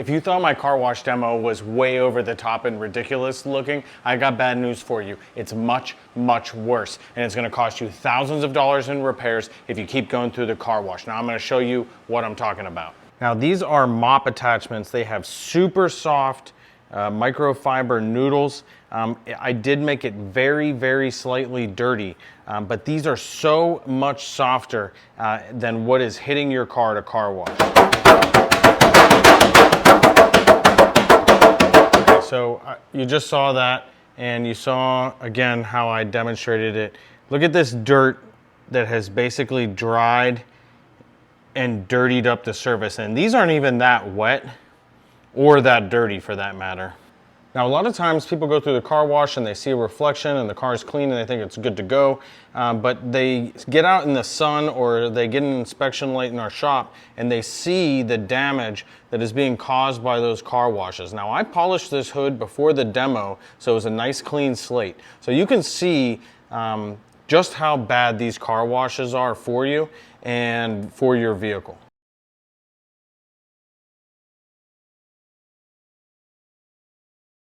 If you thought my car wash demo was way over the top and ridiculous looking, I got bad news for you. It's much, much worse, and it's gonna cost you thousands of dollars in repairs if you keep going through the car wash. Now I'm gonna show you what I'm talking about. Now these are mop attachments. They have super soft microfiber noodles. I did make it very, very slightly dirty, but these are so much softer than what is hitting your car at a car wash. Okay, so you just saw that, and you saw again how I demonstrated it. Look at this dirt that has basically dried and dirtied up the surface, and these aren't even that wet or that dirty for that matter. Now a lot of times people go through the car wash and they see a reflection and the car is clean and they think it's good to go, but they get out in the sun or they get an inspection light in our shop and they see the damage that is being caused by those car washes. Now I polished this hood before the demo, so it was a nice clean slate. So you can see just how bad these car washes are for you and for your vehicle.